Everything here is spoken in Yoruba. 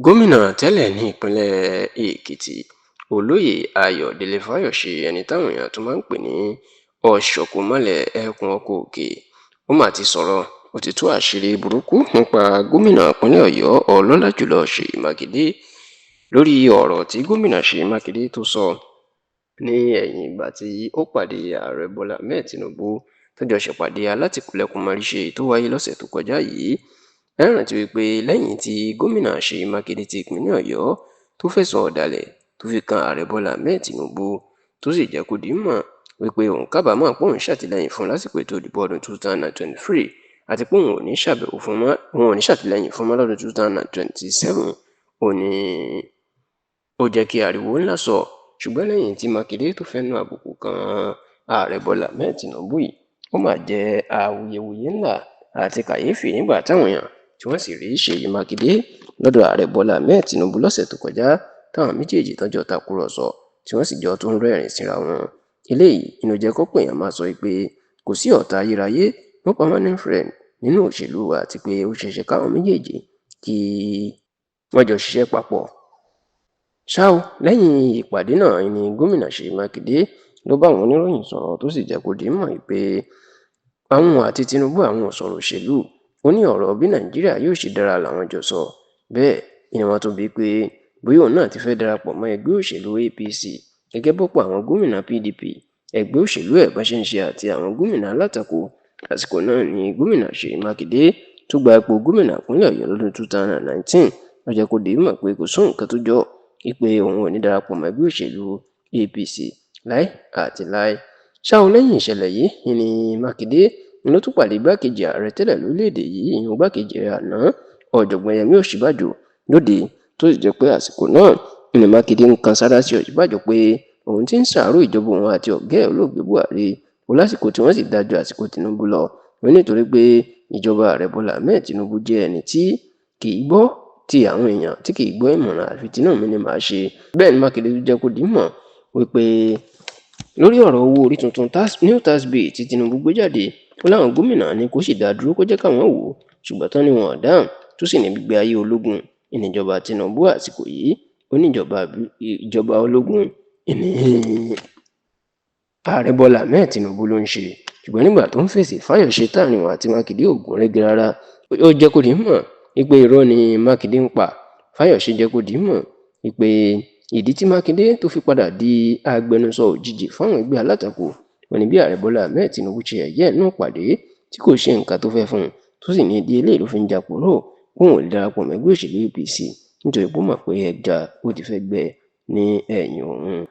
gómìnà tẹ́lẹ̀ ní ìpínlẹ̀ èkìtì olóyè ayọ̀dẹ̀lẹ̀ fáyọsé ẹni táwọn èèyàn tún máa ń pè ní ọ̀ṣọ́kùnmọ́lẹ̀ ẹkùn ọkọ̀ òkè ó mà ti sọ̀rọ̀ ó ti tú àṣírí burúkú nípa gómìnà ìpínlẹ̀ ọ̀yọ́ ọlọ́lá jùlọ ṣèyí mákindé lórí ọ̀rọ̀ tí gómìnà ṣèyí mákindé tó sọ ní ẹ̀yìn ìgbà tí ó pàdé ààrẹ bọ́lá ahmed tinubu tó jọ ṣèpàdé alátìkúlẹ̀kùn mọ́ríṣe tó wáyé lọ́sẹ̀ tó kọjá yìí. Ẹ rántí wípé lẹ́yìn tí gómìnà ṣèyí mákindé ti ìpínlẹ̀ ọ̀yọ́ tó fẹ̀sùn ọ̀dàlẹ̀ tó fi kan ààrẹ bọ́lá ahmed tinubu tó sì jẹ́ kó di mọ̀ wípé òun kábàámọ̀ pé òun ṣàtìlẹ́yìn fún lásìkò ètò ìdìbò ọdún 2023 àti pé òun ò ní ṣàtìlẹ́yìn fún mọ́ lọ́dún 2027 ó ní ó jẹ́ kí ariwo ńlá sọ. Ṣùgbọ́n lẹ́yìn tí mákindé tó fẹ́nu àbùkù kan ààrẹ bọ́lá ahmed tinubu yìí ó mà jẹ́ awuyewuye ńlá àti kàyéfì nígbà táwọn èèyàn tí wọ́n sì rí ṣèyí mákindé lọ́dọ̀ ààrẹ bọ́lá ahmed tinubu lọ́sẹ̀ tó kọjá táwọn méjèèjì tọ́jọ́ takùrọ̀sọ tí wọ́n sì jọ tó ń rẹ́rìn síra wọn. Eléyìí inú jẹ́ kó pè èèyàn máa sọ pé kò sí ọ̀tá ayérayé no permanent friend nínú òṣèlú àti pé ó ṣeéṣe káwọn méjèèjì kí wọ́n jọ ṣiṣẹ́ papọ̀. Ṣá o, lẹ́yìn ìpàdé náà ni gómìnà ṣèyí mákindé ló bá àwọn oníròyìn sọ̀rọ̀ tó sì jẹ́ kó di mọ̀ pé àwọn àti tinubu àwọn ò sọ̀rọ̀ òṣèlú. Ó ní ọ̀rọ̀ bí nàìjíríà yóò ṣe dára làwọn jọ sọ. Bẹ́ẹ̀ ni wọ́n tún bíi pé bóyá òun náà ti fẹ́ darapọ̀ mọ́ ẹgbẹ́ òṣèlú apc gẹ́gẹ́ bọ́pọ̀ àwọn gómìnà pdp ẹgbẹ́ òṣèlú ẹ̀ bá ṣe ń ṣe àti àwọn gómìnà alátakò. Àsìkò náà ni gómìnà ṣèyí mákindé tó gba ipò gómìnà ìpínlẹ̀ ọ̀yọ́ lọ́dún 2019 ó jẹ́ kó di mọ̀ pé kò sóhun kan tó jọ pé òun ò ní darapọ̀ mọ́ ẹgbẹ́ òṣèlú apc láé àti láé. Ṣá o, lẹ́yìn ìṣẹ̀lẹ̀ yìí ni mákindé ló tún pàdé igbákejì ààrẹ tẹ́lẹ̀ lórílẹ̀‐èdè yìí ìyẹn igbákejì rẹ̀ àná ọ̀jọ̀gbọ́n yẹmí ọ̀ṣínbàjò lóde tó sì jẹ́ pé àsìkò náà ni mákindé ń kan sára sí ọ̀ṣínbàjò pé òun ti ń ṣàárò ìjọba òun àti ọ̀gá ẹ̀ olóògbé buhari ó lásìkò tí wọ́n sì dájọ́ àsìkò tinubu lọ wọ́n nítorí pé ìjọba ààrẹ bọ́lá ahmed tinubu jẹ́ ẹni tí kì í gbọ́ ti àwọn èèyàn tí kì í gbọ́ ìmọ̀ràn àfi tinú mi ni màá ṣe. Bẹ́ẹ̀ ni mákindé tó jẹ́ kó di mọ̀ wípé lórí ọ̀rọ̀ owó orí tuntun new tax bill tí tinubu gbé jáde ó láwọn gómìnà ní kó sì dá dúró kó jẹ́ káwọn wò ó ṣùgbọ́n tán ni wọn ò dáhùn tó sì ní gbígbé ayé ológun ìníjọba tinubu àsìkò yìí ó ní ìjọba ológun ìní ààrẹ bọ́lá ahmed tinubu ló ń ṣe. Ṣùgbọ́n nígbà tó ń fèsì fáyọ̀ṣe táàrin wọn àti mákindé ògùn rẹ́gẹ́ rárá ó jẹ́ kó di mọ̀ wípé irọ́ ni mákindé ń pa. Fáyọ̀ṣe jẹ́ kó di mọ̀ wípé ìdí tí mákindé tó fi padà di agbẹnusọ òjijì fáwọn ẹgbẹ́ alátakò wọn ni bí ààrẹ bọ́lá ahmed tinubu ṣe ẹ̀yẹ́ náà pàdé tí kò ṣe nǹkan tó fẹ́ fún un tó sì ní ìdí eléyìí ló fi ń japò rò kóun ò lè darapọ̀ mọ́ ẹgbẹ́ òṣèlú apc nítorí pé ó mọ̀ pé ẹja ó ti fẹ́ gbẹ ní ẹ̀yìn òun.